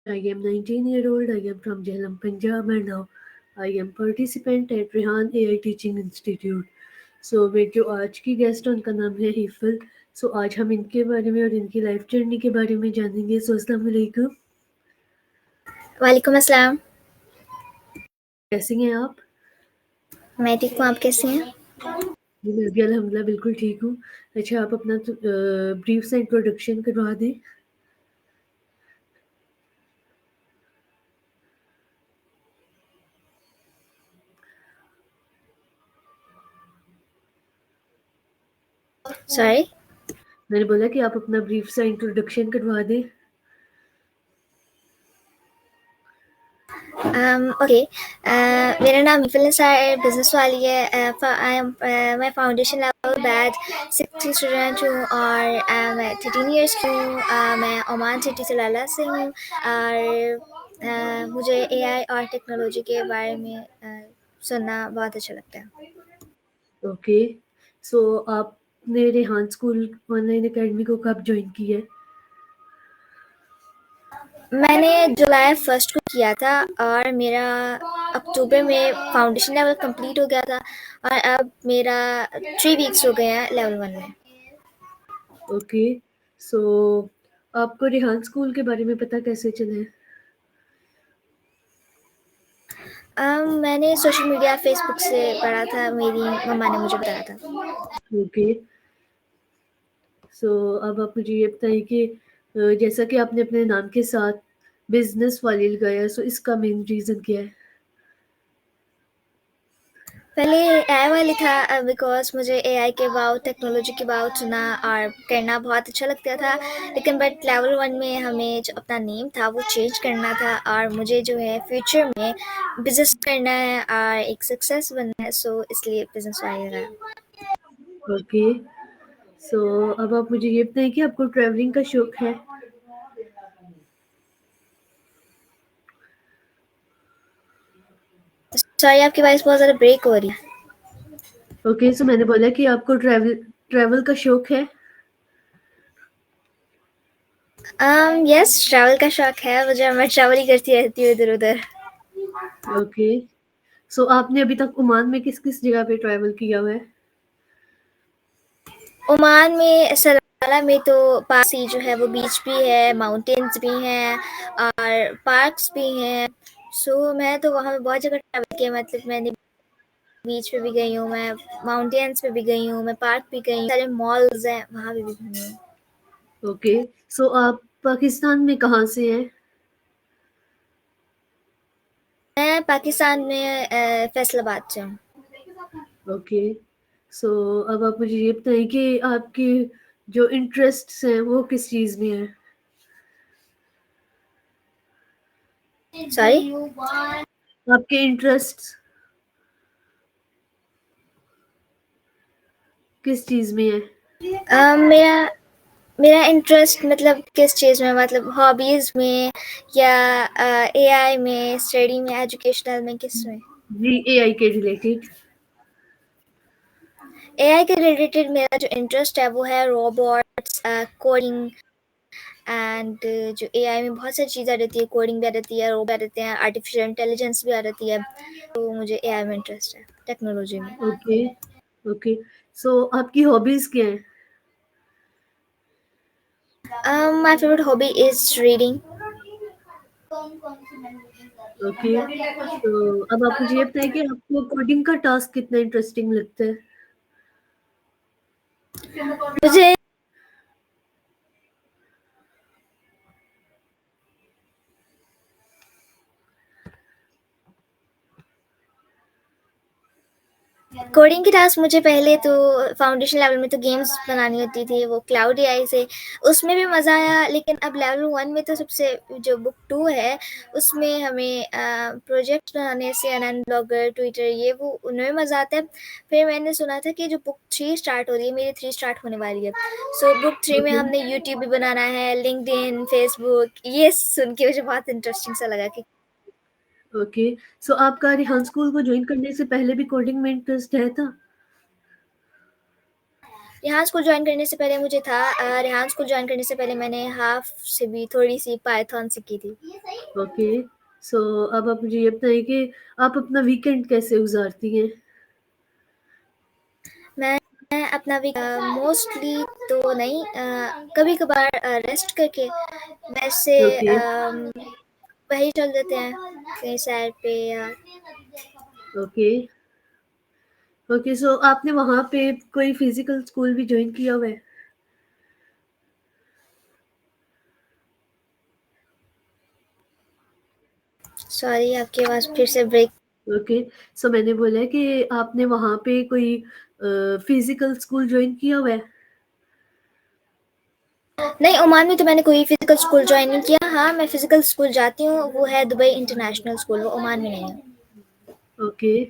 I am 19-year-old. I am from Jhelum, Punjab, and now I am participant at Rehan AI Teaching Institute. सो मेरे जो आज की guest हैं उनका नाम है हिफल. सो आज हम इनके बारे में और इनकी लाइफ जर्नी के बारे में जानेंगे. सो अस्सलाम वालेकुम. वालेकुम अस्सलाम. कैसी हैं आप? मैं ठीक हूँ, आप कैसे हैं? जी मैं भी अल्हम्दुलिल्लाह बिल्कुल ठीक हूँ. अच्छा आप अपना ब्रीफ सा इंट्रोडक्शन करवा दें. सॉरी. मैंने बोला कि आप अपना ब्रीफ सा इंट्रोडक्शन करवा दें. ओके. मेरा नाम हिफल निसार है, बिजनेस वाली है. मैं फाउंडेशन लेवल बैच 60 स्टूडेंट हूँ और मैं 13 ईयर्स की हूँ. मैं ओमान सिटी सलाला से हूँ और मुझे एआई और टेक्नोलॉजी के बारे में सुनना बहुत अच्छा लगता है. ओके. सो आपने रेहान स्कूल ऑनलाइन अकेडमी को कब ज्वाइन किया है? मैंने जुलाई 1 को किया था और मेरा अक्टूबर में फाउंडेशन लेवल कंप्लीट हो गया था और अब मेरा 3 वीक्स हो गए हैं लेवल 1 में. ओके. सो आपको रेहान स्कूल के बारे में पता कैसे चला है? मैंने सोशल मीडिया फेसबुक से पढ़ा था, मेरी मम्मा ने मुझे बताया था. ओके. सो अब आप मुझे ये बताइए कि जैसा कि आपने अपने नाम के साथ बिजनेस वाली लगाया, सो इसका मेन रीज़न क्या है? पहले एआई वाली था बिकॉज मुझे एआई के अबाउट टेक्नोलॉजी के अबाउट सुना और करना बहुत अच्छा लगता था. लेकिन बट लेवल 1 में हमें जो अपना नेम था वो चेंज करना था और मुझे जो है फ्यूचर में बिजनेस करना है और एक सक्सेस बनना है, सो इसलिए बिजनेस वाली रहा. ओके. सो अब आप मुझे ये बताइए कि आपको ट्रैवलिंग का शौक है? सॉरी, आपकी वॉइस बहुत ज़्यादा ब्रेक हो रही है. ओके. सो मैंने बोला कि आपको ट्रैवल का शौक है? यस, ट्रैवल का शौक है मुझे. मैं ट्रैवल ही करती रहती हूँ इधर उधर. ओके. सो आपने अभी तक ओमान में किस किस जगह पे ट्रैवल किया हुआ है? ओमान में सलाला में तो पास ही जो है वो बीच भी है, माउंटेन्स भी हैं और पार्क्स भी हैं. सो मैं तो वहाँ पे बहुत जगह ट्रैवल किया. मतलब मैंने बीच पे भी गई हूँ, मैं माउंटेन्स पे भी गई हूँ, मैं पार्क भी गई हूँ, सारे मॉल्स हैं वहाँ पे भी घूमी हूँ. ओके. सो आप पाकिस्तान में कहाँ से हैं? मैं पाकिस्तान में फैसलाबाद से हूँ. ओके. सो अब आप मुझे ये बताइए कि आपके जो इंटरेस्ट्स हैं वो किस चीज़ में हैं? सॉरी. आपके इंटरेस्ट्स किस चीज़ में है? मेरा मेरा इंटरेस्ट मतलब किस चीज़ में, मतलब हॉबीज़ में या एआई में, स्टडी में, एजुकेशनल में, किस में? जी एआई के रिलेटेड. एआई के रिलेटेड मेरा जो इंटरेस्ट है वो है रोबोट्स, कोडिंग एंड जो एआई में बहुत सारी चीज़ें आ रहती है. कोडिंग भी आ रहती है, रोबोट आ रहते हैं, आर्टिफिशियल इंटेलिजेंस भी आ रहती है. तो मुझे एआई में इंटरेस्ट है, टेक्नोलॉजी में. ओके. ओके. सो आपकी हॉबीज़ क्या हैं? My favourite hobby is reading. Okay. तो अब आप मुझे ये बताइए कि आपको कोडिंग का टास्क कितना इंटरेस्टिंग लगता है? मुझे कोडिंग की टास्क मुझे पहले तो फाउंडेशन लेवल में तो गेम्स बनानी होती थी, वो क्लाउड एआई से. उसमें भी मज़ा आया. लेकिन अब लेवल 1 में तो सबसे जो बुक 2 है उसमें हमें प्रोजेक्ट्स बनाने से एनएन ब्लॉगर, ट्विटर, ये वो उनमें मज़ा आता है. फिर मैंने सुना था कि जो बुक 3 स्टार्ट हो रही है, मेरी 3 स्टार्ट होने वाली है. सो बुक 3 में ओके. हमने यूट्यूब भी बनाना है, लिंक्डइन, फेसबुक. ये सुन के मुझे बहुत इंटरेस्टिंग सा लगा कि ओके. सो आपका रिहान स्कूल को ज्वाइन करने से पहले भी कोडिंग में इंटरेस्ट है था? रेहान स्कूल जॉइन करने से पहले मुझे था रेहान स्कूल जॉइन करने से पहले मैंने हाफ से भी थोड़ी-सी पाइथन सीखी थी। ओके। सो अब आप मुझे ये बताइए कि आप अपना वीकेंड कैसे गुज़ारती हैं? मैं अपना मोस्टली तो नहीं कभी-कभार रेस्ट करके वैसे ओके, वही चल देते हैं कहीं सैर पे या ओके, ओके। सो आपने वहाँ पे कोई फिज़िकल स्कूल भी जॉइन किया हुआ है? सॉरी आपकी आवाज़ फिर से ब्रेक ओके। सो मैंने बोला कि आपने वहाँ पे कोई फिज़िकल स्कूल जॉइन किया हुआ है? नहीं, ओमान में तो मैंने कोई फ़िज़िकल स्कूल जॉइन नहीं किया। हाँ, मैं फ़िज़िकल स्कूल जाती हूँ, वो है दुबई इंटरनेशनल स्कूल, वो ओमान में नहीं है। Okay,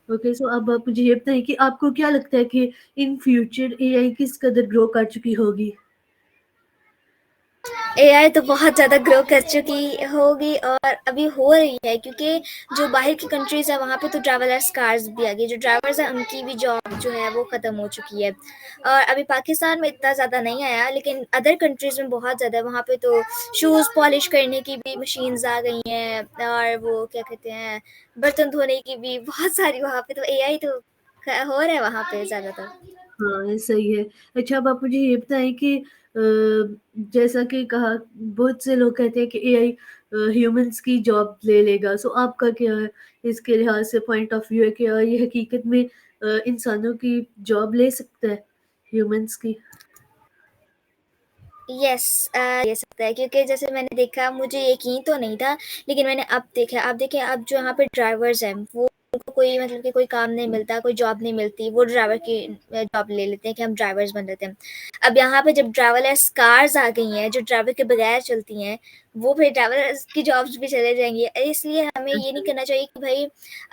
okay. सो अब आप मुझे ये बताइए कि आपको क्या लगता है कि इन फ्यूचर एआई किस कदर ग्रो कर चुकी होगी? एआई तो बहुत ज़्यादा ग्रो कर चुकी होगी और अभी हो रही है क्योंकि जो बाहर की कंट्रीज़ है वहाँ पे तो ट्रैवलर्स कार्स भी आ गई। जो ड्राइवर्स हैं उनकी भी जॉब जो है वो ख़त्म हो चुकी है। और अभी पाकिस्तान में इतना ज़्यादा नहीं आया लेकिन अदर कंट्रीज़ में बहुत ज़्यादा है। वहाँ पे तो शूज़ पॉलिश करने की भी मशीन्स आ गई हैं और वो क्या कहते हैं बर्तन धोने की भी बहुत सारी वहाँ पे तो एआई तो हो रहा है वहाँ पे ज़्यादातर। हाँ, सही है। अच्छा, अब आप मुझे ये बताएँ कि जैसा कि कहा बहुत से लोग कहते हैं कि एआई ह्यूमन्स की जॉब ले लेगा। सो आपका क्या है इसके लिहाज़ से पॉइंट ऑफ व्यू है? क्या ये हकीकत में इंसानों की जॉब ले सकता है, ह्यूमन्स की? यस ले सकता है क्योंकि जैसे मैंने देखा मुझे यकीन तो नहीं था लेकिन मैंने अब देखा अब देखें अब जो यहाँ पे ड्राइवर्स हैं वो उनको कोई मतलब कि कोई काम नहीं मिलता कोई जॉब नहीं मिलती वो ड्राइवर की जॉब ले लेते हैं कि हम ड्राइवर्स बन लेते हैं अब यहाँ पे जब ड्राइवरलेस कार्स आ गई हैं जो ड्राइवर के बगैर चलती हैं वो फिर ड्राइवर्स की जॉब्स भी चले जाएंगी इसलिए हमें ये नहीं करना चाहिए कि भाई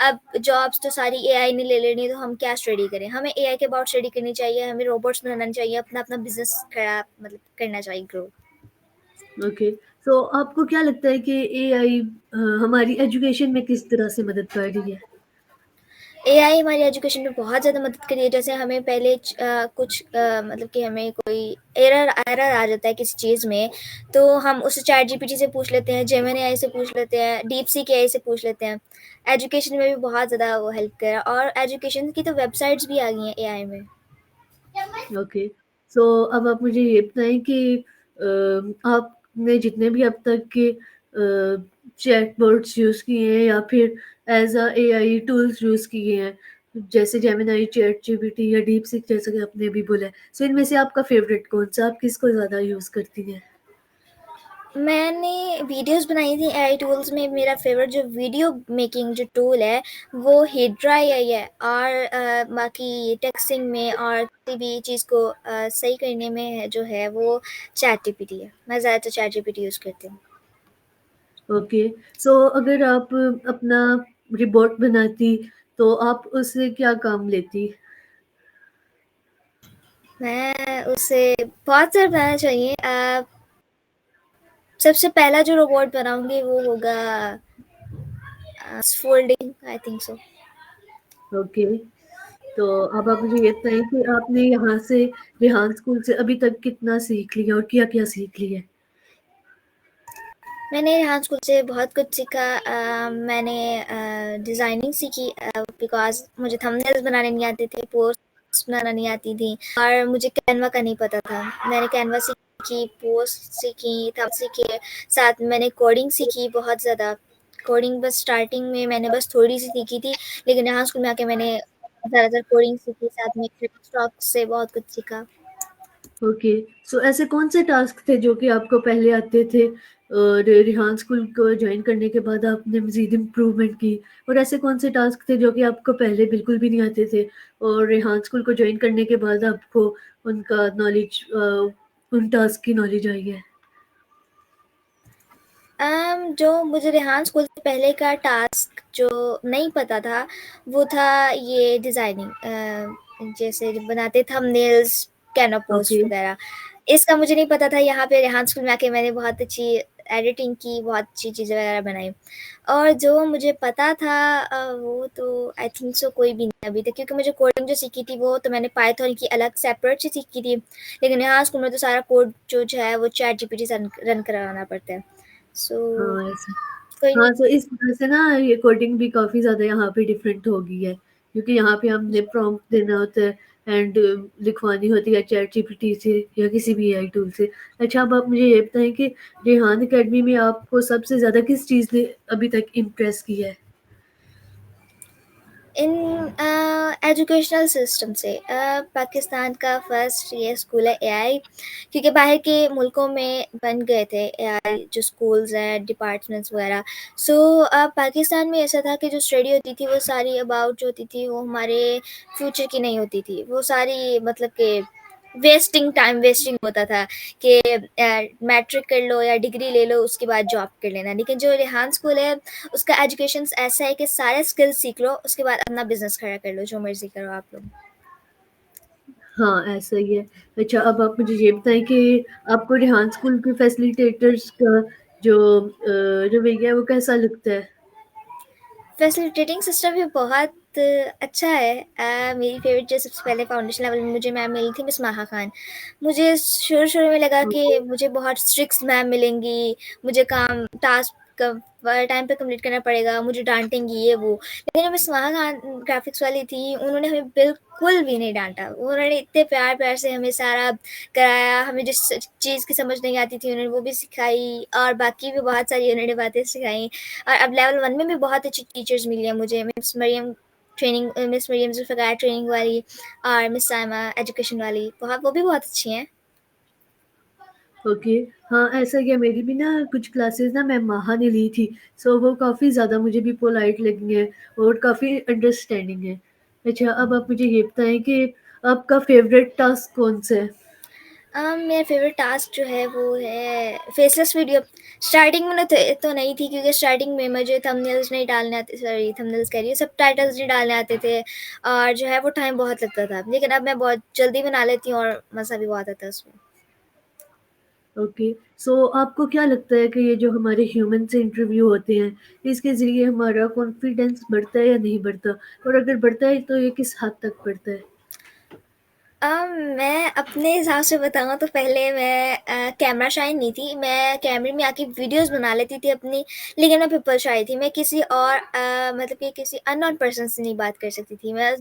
अब जॉब्स तो सारी एआई ने ले लेनी है तो हम क्या स्टडी करें हमें एआई के अबाउट स्टडी करनी चाहिए हमें रोबोट्स बनाना चाहिए अपना अपना बिजनेस खड़ा मतलब करना चाहिए ग्रो ओके। सो आपको क्या लगता है कि एआई हमारी एजुकेशन में किस तरह से मदद कर रही है? एआई हमारी एजुकेशन में बहुत ज़्यादा मदद करी है जैसे हमें पहले कुछ मतलब कि हमें कोई एरर एरर आ जाता है किसी चीज़ में तो हम उसे चैट जीपीटी से पूछ लेते हैं जेमिनी एआई से पूछ लेते हैं डीप सी एआई से पूछ लेते हैं एजुकेशन में भी बहुत ज़्यादा वो हेल्प करा और एजुकेशन की तो वेबसाइट्स भी आ गई हैं एआई में ओके। सो अब आप मुझे ये बताएँ कि आपने जितने भी अब तक के चैटबॉट्स यूज़ किए हैं या फिर as a AI tools use किए हैं, जैसे जेमिनी, चैटजीपीटी या डीपसीक जैसा कि आपने अभी बोला है। सो इनमें से आपका फ़ेवरेट कौन-सा? आप किसको ज़्यादा यूज़ करती हैं? मैंने वीडियोज़ बनाई थी एआई टूल्स में मेरा फ़ेवरेट जो वीडियो मेकिंग जो टूल है वो हिड्रा एआई है और बाकी टेक्स्टिंग में और किसी भी चीज़ को सही करने में जो है वो चैट जीपीटी है मैं ज़्यादातर चैट जीपीटी यूज़ करती हूँ ओके। सो अगर आप अपना रिपोर्ट बनाती, तो आप उससे क्या काम लेती? मैं उसे बहुत सारा बनाना चाहिए सबसे पहला जो रोबोट बनाऊंगी वो होगा folding I think so okay. तो अब आप मुझे ये बताएँ कि आपने यहाँ से रेहान स्कूल से अभी तक कितना सीख लिया और क्या-क्या सीख लिया है? मैंने रेहान स्कूल से बहुत कुछ सीखा मैंने डिज़ाइनिंग सीखी बिकॉज़ मुझे थंबनेल्स बनाने नहीं आते थे, पोस्ट्स बनाना नहीं आती थी और मुझे कैनवा का नहीं पता था। मैंने कैनवा सीखी, पोस्ट सीखी, थंब सीखे, साथ में मैंने कोडिंग सीखी बहुत ज़्यादा। कोडिंग बस स्टार्टिंग में मैंने बस थोड़ी-सी सीखी थी, लेकिन रेहान स्कूल में आके मैंने ज़्यादातर कोडिंग सीखी, साथ में शटरस्टॉक से बहुत कुछ सीखा। ओके। सो ऐसे कौन से टास्क थे जो कि आपको पहले आते थे और रेहान स्कूल को जॉइन करने के बाद आपने मज़ीद इम्प्रूवमेंट की? और ऐसे कौन से टास्क थे जो कि आपको पहले बिल्कुल भी नहीं आते थे और रेहान स्कूल को जॉइन करने के बाद आपको उनका नॉलेज उन टास्क की नॉलेज आई है? जो मुझे रेहान स्कूल से पहले का टास्क जो नहीं पता था, वो था ये डिज़ाइनिंग जैसे जो बनाते थंबनेल्स, कैनवा ओके, पोस्ट वगैरह। इसका मुझे नहीं पता था, यहाँ पे रेहान स्कूल में आके मैंने बहुत अच्छी एडिटिंग की, बहुत अच्छी चीज़ें वगैरह बनाई। और जो मुझे पता था वो तो आई थिंक सो कोई भी नहीं अभी तक, क्योंकि मुझे कोडिंग जो सीखी थी वो तो मैंने पाइथन की अलग सेपरेट से सीखी थी, लेकिन यहाँ स्कूल में तो सारा कोड जो है वो चैट जीपीटी से रन करवाना पड़ता है। सो हाँ, ऐसा। कोई हाँ, नहीं। तो इस वजह से ना ये कोडिंग भी काफ़ी ज़्यादा यहाँ पे डिफरेंट हो गई है, क्योंकि यहाँ पे हमने प्रॉम्प्ट देना होता है एंड लिखवानी होती है चैट जीपीटी से या किसी भी एआई टूल से। अच्छा, अब आप मुझे ये बताएँ कि रेहान अकेडमी में आपको सबसे ज़्यादा किस चीज़ ने अभी तक इम्प्रेस किया है? इन एजुकेशनल सिस्टम से पाकिस्तान का फर्स्ट ये स्कूल है एआई, क्योंकि बाहर के मुल्कों में बन गए थे एआई जो स्कूल्स हैं, डिपार्टमेंट्स वगैरह। सो पाकिस्तान में ऐसा था कि जो स्टडी होती थी वो सारी अबाउट जो होती थी वो हमारे फ्यूचर की नहीं होती थी, वो सारी मतलब कि वेस्टिंग टाइम वेस्टिंग होता था कि मैट्रिक कर लो या डिग्री ले लो उसके बाद जॉब कर लेना। लेकिन जो रेहान स्कूल है उसका एजुकेशन ऐसा है कि सारे स्किल्स सीख लो, उसके बाद अपना बिजनेस खड़ा कर लो, जो मर्जी करो आप लोग। हाँ, ऐसा ही है। अच्छा, अब आप मुझे ये बताएँ कि आपको रेहान स्कूल के फैसिलिटेटर्स का जो रवैया है वो कैसा लगता है? फैसिलिटेटिंग सिस्टम भी बहुत अच्छा है। मेरी फेवरेट जो सबसे पहले फाउंडेशन लेवल में मुझे मैम मिली थी मिस माहा खान। मुझे शुरू शुरू में लगा कि ओके, मुझे बहुत स्ट्रिक्ट मैम मिलेंगी, मुझे काम टास्क टाइम पे कंप्लीट करना पड़ेगा, मुझे डांटेंगी ये वो। लेकिन जो मिस माहा खान ग्राफिक्स वाली थी उन्होंने हमें बिल्कुल भी नहीं डांटा, उन्होंने इतने प्यार प्यार से हमें सारा कराया, हमें जिस चीज़ की समझ नहीं आती थी उन्होंने वो भी सिखाई, और बाकी भी बहुत सारी उन्होंने बातें सिखाई। और अब लेवल 1 में भी बहुत अच्छी टीचर्स मिली हैं मुझे, मिस मरियम ज़ुल्फ़िकार ट्रेनिंग वाली और मिस साइमा एजुकेशन वाली, बहुत वो भी बहुत अच्छी हैं। ओके। हाँ, ऐसा क्या मेरी भी ना कुछ क्लासेस ना मैम माहा ने ली थी, सो वो काफ़ी ज़्यादा मुझे भी पोलाइट लगी हैं और काफ़ी अंडरस्टैंडिंग है। अच्छा, अब आप मुझे ये बताएँ कि आपका फ़ेवरेट टास्क कौन-सा है? मेरा फेवरेट टास्क जो है वो है फेसलेस वीडियो। स्टार्टिंग में तो नहीं थी, क्योंकि स्टार्टिंग में मुझे थंबनेल्स नहीं डालने आते, सॉरी थंबनेल्स कह रही हूँ, सबटाइटल्स नहीं डालने आते थे, और जो है वो टाइम बहुत लगता था, लेकिन अब मैं बहुत जल्दी बना लेती हूँ और मज़ा भी बहुत आता है उसमें। ओके, सो आपको क्या लगता है कि ये जो हमारे ह्यूमन से इंटरव्यू होते हैं, इसके ज़रिए हमारा कॉन्फिडेंस बढ़ता है या नहीं बढ़ता? और अगर बढ़ता है तो ये किस हद तक बढ़ता है? मैं अपने हिसाब से बताऊँ तो पहले मैं कैमरा शाय नहीं थी, मैं कैमरे में आके वीडियोज़ बना लेती थी अपनी, लेकिन मैं पिपल शाय थी, मैं किसी और मतलब कि किसी अननोन पर्सन से नहीं बात कर सकती थी, मैं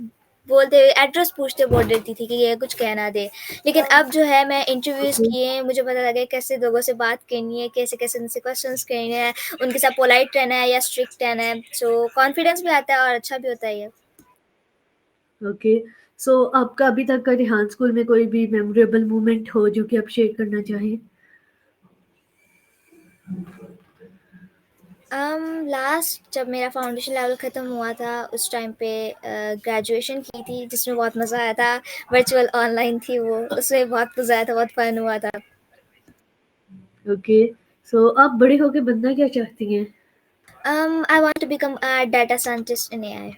बोलते हुए एड्रेस पूछते हुए बोल देती थी कि ये कुछ कह ना दे। लेकिन अब जो है मैं इंटरव्यूज़ ओके, किए, मुझे पता लगा कैसे लोगों से बात करनी है, कैसे-कैसे उनसे क्वेश्चंस करने हैं, उनके साथ पोलाइट रहना है या स्ट्रिक्ट रहना है, सो कॉन्फिडेंस भी आता है और अच्छा भी होता है ये। ओके। सो आपका अभी तक का रेहान स्कूल में कोई भी मेमोरेबल मोमेंट हो जो कि आप शेयर करना चाहें? लास्ट जब मेरा फाउंडेशन लेवल ख़त्म हुआ था उस टाइम पे ग्रेजुएशन की थी, जिसमें बहुत मज़ा आया था। वर्चुअल ऑनलाइन थी वो, उसमें बहुत मज़ा आया था, बहुत फ़न हुआ था। ओके, सो आप बड़े होके बनना क्या चाहती हैं? I want to become a data scientist in AI.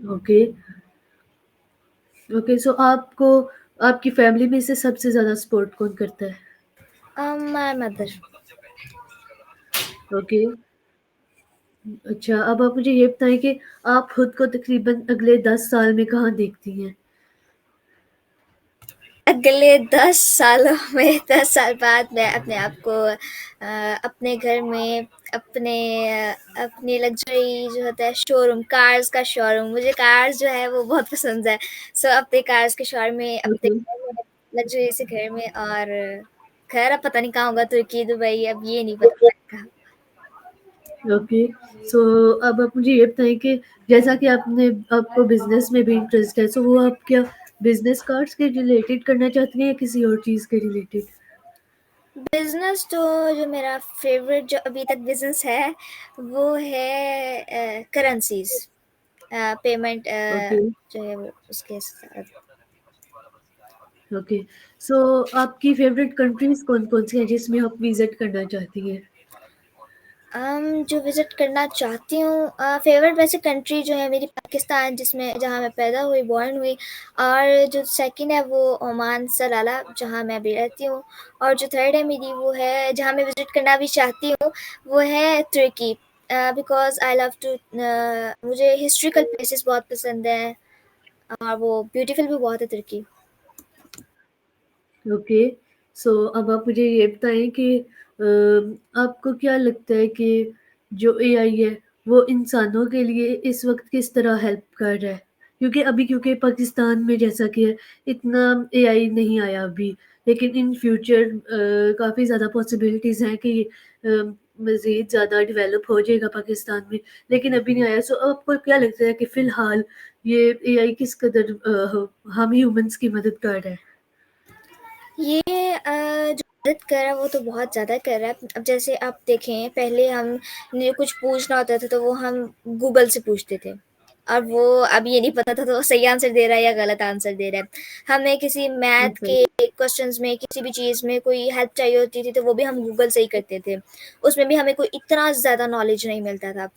Okay, okay, so आपको आपकी फैमिली में से सबसे ज़्यादा सपोर्ट कौन करता है? My mother. ओके, अच्छा, अब आप मुझे ये बताएँ कि आप खुद को तकरीबन अगले 10 साल में कहाँ देखती हैं? अगले 10 सालों में 10 साल बाद मैं अपने आप को अपने घर में अपने अपनी लग्ज़री जो होता है शोरूम, कार्स का शोरूम, मुझे कार्स जो है वो बहुत पसंद है। सो अपने कार्स के शोरूम में, अपने ओके, घर में, लग्ज़री से घर में, और घर अब पता नहीं कहाँ होगा, तुर्की, दुबई, अब ये नहीं पता कहाँ। ओके, सो अब आप मुझे ये बताएँ कि जैसा कि आपको बिज़नेस में भी इंटरेस्ट है, सो वो आप क्या बिज़नेस कार्ड्स के रिलेटेड करना चाहती हैं या किसी और चीज़ के रिलेटेड? बिज़नेस तो जो मेरा फ़ेवरेट जो अभी तक बिज़नेस है, वो है करेंसीज़, पेमेंट ओके, जो है वो उसके साथ। ओके, सो आपकी फ़ेवरेट कंट्रीज़ कौन-कौन सी हैं जिसमें आप विज़िट करना चाहती हैं? जो विज़िट करना चाहती हूँ, फ़ेवरेट वैसे कंट्री जो है मेरी पाकिस्तान, जिसमें जहाँ मैं पैदा हुई, बॉर्न हुई। और जो सेकंड है वो ओमान सलाला, जहाँ मैं अभी रहती हूँ। और जो थर्ड है मेरी, वो है जहाँ मैं विज़िट करना भी चाहती हूँ, वो है तुर्की। बिकॉज़ आई लव टू मुझे हिस्ट्रिकल प्लेसेस बहुत पसंद हैं, और वो ब्यूटीफुल भी बहुत है तुर्की। ओके। सो अब आप मुझे ये बताएँ कि आपको क्या लगता है कि जो एआई है, वो इंसानों के लिए इस वक़्त किस तरह हेल्प कर रहा है? क्योंकि पाकिस्तान में जैसा कि है, इतना एआई नहीं आया अभी, लेकिन इन फ्यूचर काफ़ी ज़्यादा पॉसिबिलिटीज़ हैं कि मज़ीद ज़्यादा डेवलप हो जाएगा पाकिस्तान में, लेकिन अभी नहीं आया। सो आपको क्या लगता है कि फ़िलहाल ये एआई किस कदर हम ह्यूमन्स की मदद कर रहा है? ये जो मदद कर रहा है वो तो बहुत ज़्यादा कर रहा है। अब जैसे आप देखें, पहले हम ने कुछ पूछना होता था तो वो हम गूगल से पूछते थे। और वो अब ये नहीं पता था तो सही आंसर दे रहा है या गलत आंसर दे रहा है। हमें किसी मैथ ऐसा के क्वेश्चंस में, किसी भी चीज़ में कोई हेल्प चाहिए होती थी तो वो भी हम गूगल से ही करते थे। उसमें भी हमें कोई इतना ज़्यादा नॉलेज नहीं मिलता था।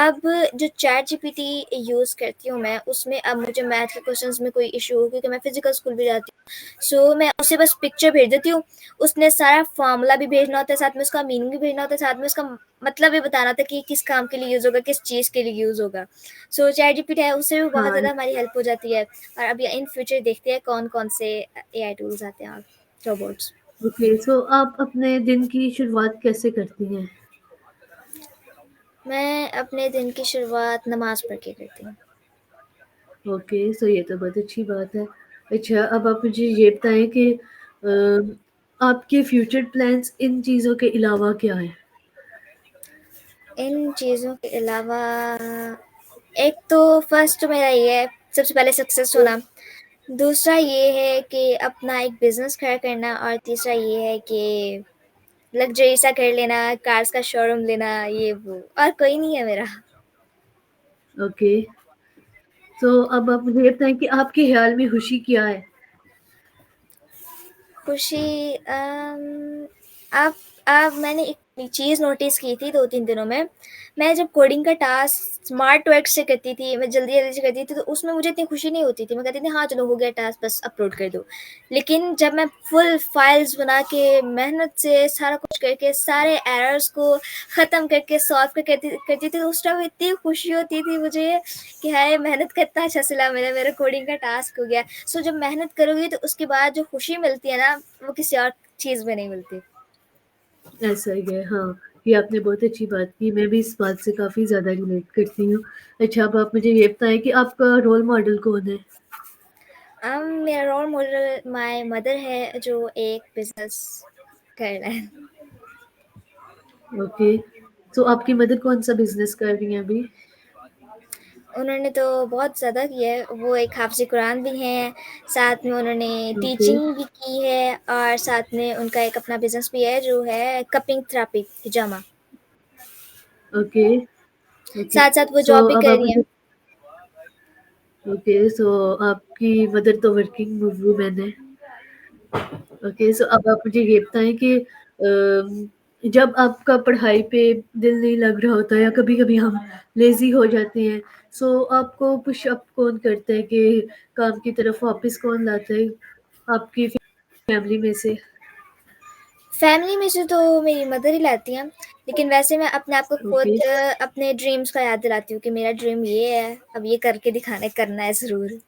अब जो चैट जीपीटी यूज़ करती हूँ मैं, उसमें अब मुझे मैथ के क्वेश्चंस में कोई इश्यू हो, क्योंकि मैं फिज़िकल स्कूल भी जाती हूँ। सो मैं उसे बस पिक्चर भेज देती हूँ, उसने सारा फ़ॉर्मूला भी भेजना होता है, साथ में उसका मीनिंग भी भेजना होता है, साथ में उसका मतलब भी बताना होता है कि किस काम के लिए यूज़ होगा, किस चीज़ के लिए यूज़ होगा। सो चैट जीपीटी है, उससे भी बहुत हाँ, ज़्यादा हमारी हेल्प हो जाती है। और अभी इन फ्यूचर देखते हैं कौन-कौन से एआई टूल्स आते हैं और रोबोट्स। ओके। सो आप अपने दिन की शुरुआत कैसे करती हैं? मैं अपने दिन की शुरुआत नमाज़ पढ़ के करती हूँ। ओके, सो ये तो बहुत अच्छी बात है। अच्छा, अब आप मुझे ये बताएँ कि आपके फ्यूचर प्लान्स इन चीज़ों के अलावा क्या हैं? इन चीज़ों के अलावा एक तो फर्स्ट तो मेरा ये है, सबसे पहले सक्सेस होना। दूसरा ये है कि अपना एक बिज़नेस खड़ा करना, और तीसरा ये है कि लग्ज़री सा घर लेना, कार्स का शोरूम लेना, ये वो, और कोई नहीं है मेरा। ओके, तो अब आप मुझे ये बताएँ कि आपके ख़्याल में खुशी क्या है? खुशी अब अब मैंने एक चीज़ नोटिस की थी 2-3 दिनों में। मैं जब कोडिंग का टास्क स्मार्ट वर्क से करती थी, मैं जल्दी-जल्दी से करती थी, तो उसमें मुझे इतनी खुशी नहीं होती थी। मैं कहती थी हाँ, चलो हो गया टास्क, बस अपलोड कर दो। लेकिन जब मैं फुल फाइल्स बना के, मेहनत से सारा कुछ करके, सारे एरर्स को ख़त्म करके, सॉल्व करके करती करती थी, तो उस टाइम इतनी खुशी होती थी मुझे कि हाय, मेहनत का इतना अच्छा सिला मिला, मेरा कोडिंग का टास्क हो गया। सो जब मेहनत करोगी तो उसके बाद जो खुशी मिलती है ना, वो किसी और चीज़ में नहीं मिलती। ऐसा ही है, हाँ, ये आपने बहुत अच्छी बात की। मैं भी इस बात से काफ़ी ज़्यादा रिलेट करती हूँ। अच्छा, अब आप मुझे ये बताएँ कि आपका रोल मॉडल कौन है? मेरा रोल मॉडल माय मदर है, जो एक बिज़नेस कर रहे हैं। ओके, तो आपकी मदर कौन-सा बिज़नेस कर रही हैं अभी? उन्होंने तो बहुत ज़्यादा किया है, वो एक हाफ़िज़ कुरान भी हैं, साथ में उन्होंने ओके, टीचिंग भी की है, और साथ में उनका एक अपना बिज़नेस भी है जो है कपिंग थेरेपी, हिजामा। Okay, okay. साथ-साथ वो सो जॉब भी अब कर आप रही मुझे हैं। ओके, सो आपकी मदर तो वर्किंग वूमेन है। ओके, सो अब आप मुझे ये बताएँ कि जब आपका पढ़ाई पे दिल नहीं लग रहा होता या कभी-कभी हम लेज़ी हो जाते हैं, सो आपको पुश अप कौन करता है कि काम की तरफ वापस कौन लाता है आपकी फैमिली में से? फैमिली में से तो मेरी मदर ही लाती हैं, लेकिन वैसे मैं अपने आप को ओके, खुद अपने ड्रीम्स का याद दिलाती हूँ कि मेरा ड्रीम ये है, अब ये करके दिखाना है, करना है ज़रूर।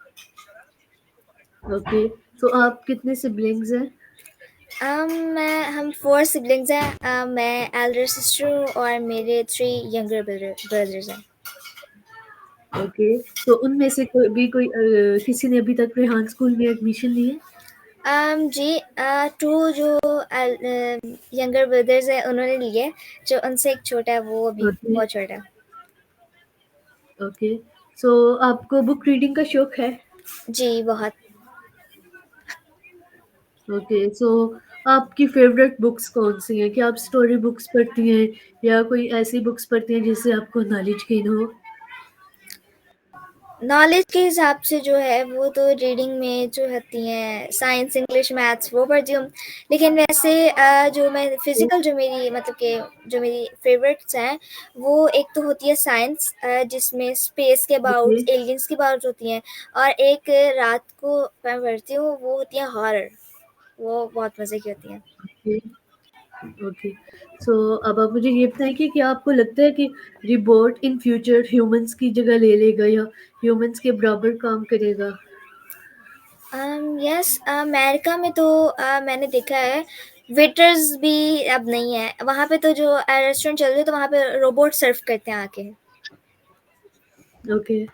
ओके। सो आप कितने सिब्लिंग्स हैं? हम 4 सिबलिंग्स हैं। मैं एल्डर सिस्टर हूँ और मेरे 3 यंगर ब्रदर्स हैं। ओके, तो उनमें से कोई किसी ने अभी तक रेहान स्कूल में एडमिशन ली है? जी, 2 जो यंगर ब्रदर्स हैं उन्होंने लिए, जो उनसे एक छोटा है वो अभी ओके, बहुत छोटा है। ओके। सो आपको बुक रीडिंग का शौक है? जी, बहुत। ओके, सो आपकी फ़ेवरेट बुक्स कौन-सी हैं? क्या आप स्टोरी बुक्स पढ़ती हैं या कोई ऐसी बुक्स पढ़ती हैं जिससे आपको नॉलेज गेन हो? नॉलेज के हिसाब से जो है वो तो रीडिंग में जो होती हैं साइंस, इंग्लिश, मैथ्स वो पढ़ती हूँ। लेकिन वैसे जो मैं फिज़िकल जो मेरी मतलब कि जो मेरी फ़ेवरेट्स हैं, वो एक तो होती है साइंस जिसमें स्पेस के ओके, अबाउट, एलियंस के अबाउट होती हैं और एक रात को मैं पढ़ती हूँ वो होती है हॉरर, वो बहुत मज़े की होती हैं। Okay, okay. सो अब आप मुझे ये बताएँ कि क्या आपको लगता है कि रोबोट इन फ्यूचर ह्यूमन्स की जगह ले लेगा या ह्यूमन्स के बराबर काम करेगा? यस अमेरिका में तो मैंने देखा है वेटर्स भी अब नहीं है वहाँ पे, तो जो रेस्टोरेंट चल रहे हैं तो वहाँ पे रोबोट सर्व करते हैं आके। Okay,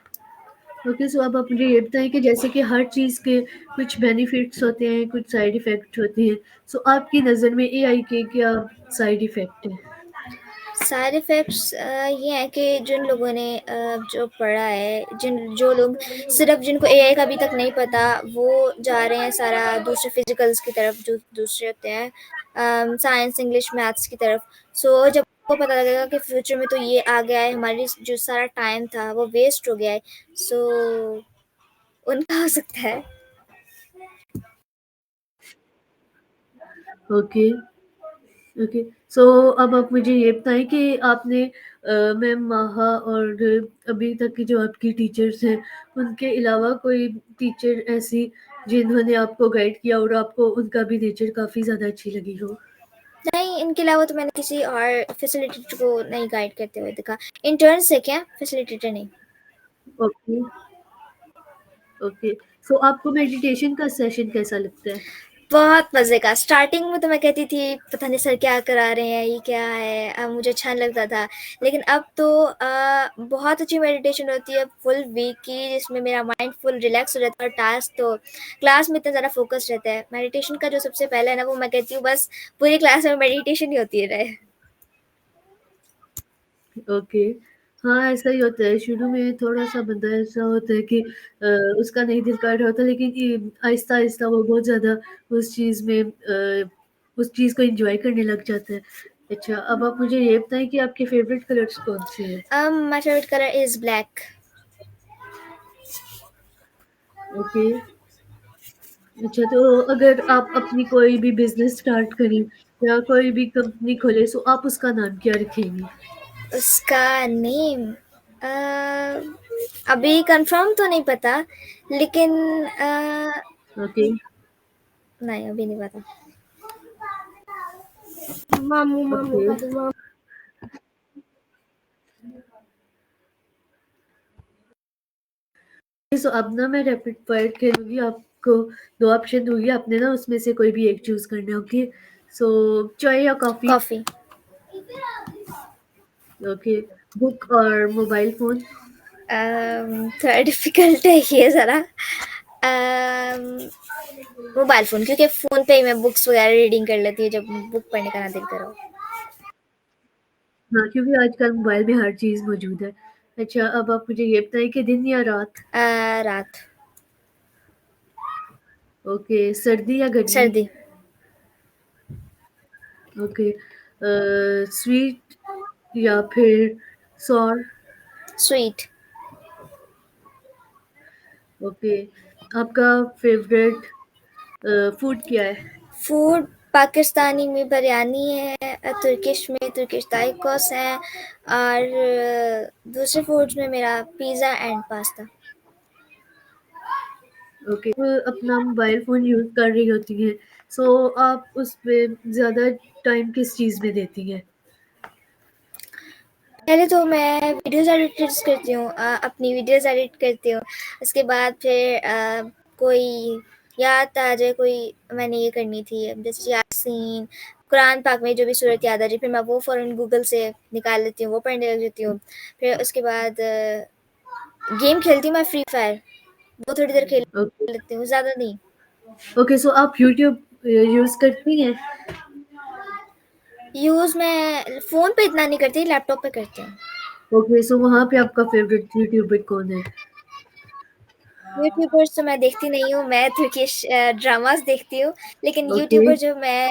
okay. सो अब आप मुझे ये बताएँ कि जैसे कि हर चीज़ के कुछ बेनिफिट्स होते हैं, कुछ साइड इफ़ेक्ट होते हैं। सो आपकी नज़र में एआई के क्या साइड इफ़ेक्ट हैं? साइड इफ़ेक्ट्स ये हैं कि जिन लोगों ने जो पढ़ा है, जो लोग सिर्फ़ जिनको एआई का अभी तक नहीं पता, वो जा रहे हैं सारा दूसरे फिज़िकल्स की तरफ, जो दूसरे होते हैं साइंस, इंग्लिश, मैथ्स की तरफ। सो जब को पता लगेगा कि फ्यूचर में तो ये आ गया है, हमारी जो सारा टाइम था वो वेस्ट हो गया है, सो उनका हो सकता है। Okay, okay. सो अब आप मुझे ये बताएँ कि आपने मैम माहा और अभी तक की जो आपकी टीचर्स हैं, उनके अलावा कोई टीचर ऐसी जिन्होंने आपको गाइड किया और आपको उनका भी नेचर काफ़ी ज़्यादा अच्छी लगी हो? नहीं, इनके अलावा तो मैंने किसी और फैसिलिटेटर को नहीं गाइड करते हुए देखा। इंटर्न से क्या, फैसिलिटेटर नहीं। Okay, okay. सो आपको मेडिटेशन का सेशन कैसा लगता है? बहुत मज़े का। स्टार्टिंग में तो मैं कहती थी पता नहीं सर क्या करा रहे हैं, ये क्या है? मुझे अच्छा नहीं लगता था। लेकिन अब तो बहुत अच्छी मेडिटेशन होती है फुल वीक की, जिसमें मेरा माइंड फुल रिलैक्स हो जाता है और टास्क तो क्लास में इतना ज़्यादा फ़ोकस रहता है। मेडिटेशन का जो सबसे पहले है ना, वो मैं कहती हूँ बस पूरी क्लास में मेडिटेशन ही होती रहे। ओके। हाँ, ऐसा ही होता है। शुरू में थोड़ा-सा बंदा ऐसा होता है कि उसका नहीं दिल कर रहा होता, लेकिन ये आहिस्ता-आहिस्ता वो बहुत ज़्यादा उस चीज़ में उस चीज़ को एन्जॉय करने लग जाता है। अच्छा, अब आप मुझे ये बताएँ कि आपके फ़ेवरेट कलर्स कौन-से हैं? My favourite colour is black. Okay. अच्छा, तो अगर आप अपनी कोई भी बिज़नेस स्टार्ट करें या कोई भी कंपनी खोलें, सो आप उसका नाम क्या रखेंगी? उसका नेम अभी कंफर्म तो नहीं पता, लेकिन ओके, नहीं अभी नहीं पता। मामू मामू ओके। का दो मामू। सो अब ना मैं रैपिड फायर खेलूँगी, आपको 2 ऑप्शन दूँगी, आपने ना उसमें से कोई भी एक चूज़ करना है, ओके? सो चाय या कॉफ़ी? कॉफी। ओके, बुक और मोबाइल फ़ोन? थोड़ा डिफिकल्ट है ये ज़रा। मोबाइल फ़ोन, क्योंकि फ़ोन पे ही मैं बुक्स वगैरह रीडिंग कर लेती हूँ जब बुक पढ़ने का ना दिल करो। हाँ, क्योंकि आजकल मोबाइल में हर चीज़ मौजूद है। अच्छा, अब आप मुझे ये बताइए कि दिन या रात? रात। ओके, सर्दी या गर्मी? सर्दी। ओके, स्वीट या फिर सॉर? स्वीट। ओके, आपका फ़ेवरेट फूड क्या है? फूड पाकिस्तानी में बिरयानी है, तुर्किश में तुर्किश टाइकोस है और दूसरे फूड्स में मेरा पिज़्ज़ा एंड पास्ता। ओके, तो अपना मोबाइल फ़ोन यूज़ कर रही होती हैं, सो आप उस पे ज़्यादा टाइम किस चीज़ में देती हैं? पहले तो मैं वीडियोज़ एडिट्स करती हूँ, अपनी वीडियोज़ एडिट करती हूँ। उसके बाद फिर कोई याद आ जाए, कोई मैंने ये करनी थी जैसे यासीन, कुरान पाक में जो भी सूरत याद आ जाए, फिर मैं वो फ़ौरन गूगल से निकाल लेती हूँ, वो पढ़ने लग जाती हूँ। फिर उसके बाद गेम खेलती हूँ मैं फ्री फायर, वो थोड़ी देर खेल ओके, लेती हूँ, ज़्यादा नहीं। ओके। सो आप यूट्यूब यूज़ करती हैं? यूज़ मैं फ़ोन पे इतना नहीं करती, लैपटॉप पे करती हूँ। ओके, सो वहाँ पे आपका फ़ेवरेट यूट्यूबर कौन है? यूट्यूबर्स तो मैं देखती नहीं हूँ, मैं तुर्किश ड्रामास देखती हूँ, लेकिन ओके, यूट्यूबर जो मैं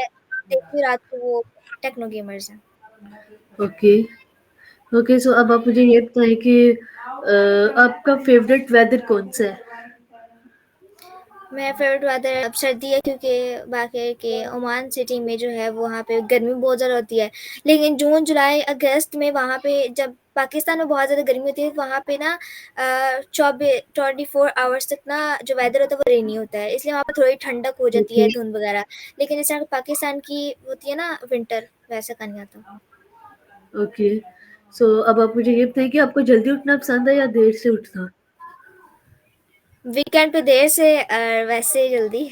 देखती हूँ रात को वो टेक्नो गेमर्स हैं। ओके। ओके, सो अब आप मुझे ये बताएँ कि आपका फ़ेवरेट वेदर कौन-सा है? मेरा फेवरेट वेदर अब सर्दी है, क्योंकि बाकी के ओमान सिटी में जो है वो वहाँ पे गर्मी बहुत ज़्यादा होती है। लेकिन जून, जुलाई, अगस्त में वहाँ पे जब पाकिस्तान में बहुत ज़्यादा गर्मी होती है, वहाँ पे ना 24 आवर्स तक ना जो वेदर होता है वो रेनी होता है, इसलिए वहाँ पे थोड़ी ठंडक हो जाती ओके, है, धुंध वगैरह। लेकिन जैसे पाकिस्तान की होती है ना विंटर, वैसा का नहीं आता। ओके। सो अब आप मुझे ये बताइए कि आपको जल्दी उठना पसंद है या देर से उठना? वीकेंड पे देर से और वैसे जल्दी।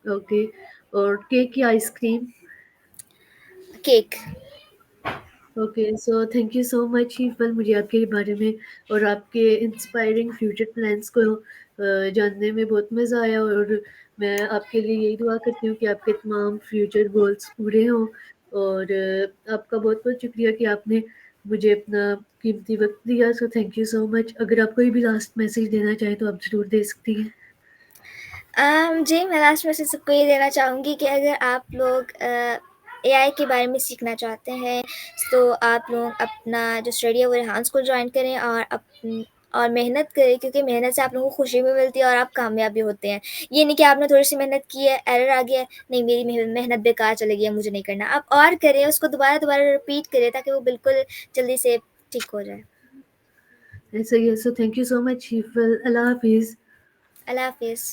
ओके, और केक या ice cream? Cake. Okay, so thank you so much Iqbal, मुझे आपके बारे में और आपके इंस्पायरिंग फ्यूचर प्लान्स को जानने में बहुत मज़ा आया, और मैं आपके लिए यही दुआ करती हूँ कि आपके तमाम फ्यूचर गोल्स पूरे हों, और आपका बहुत-बहुत शुक्रिया कि आपने मुझे अपना कीमती वक़्त दिया। सो थैंक यू सो मच। अगर आप कोई भी लास्ट मैसेज देना चाहें तो आप ज़रूर दे सकती हैं। जी, मैं लास्ट में से सबको ये देना चाहूँगी कि अगर आप लोग एआई के बारे में सीखना चाहते हैं, तो आप लोग अपना जो स्टडी है वो रेहान स्कूल जॉइन करें और और मेहनत करें, क्योंकि मेहनत से आप लोगों को खुशी भी मिलती है और आप कामयाब भी होते हैं। ये नहीं कि आपने थोड़ी-सी मेहनत की है, एरर आ गया है, नहीं मेरी मेहनत बेकार चली गई है, मुझे नहीं करना। आप और करें, उसको दोबारा-दोबारा रिपीट करें, ताकि वो बिल्कुल जल्दी से ठीक हो जाए। ऐसा ही है, so thank you so much Iqbal. Allah हाफ़िज़। अल्लाह हाफ़िज़।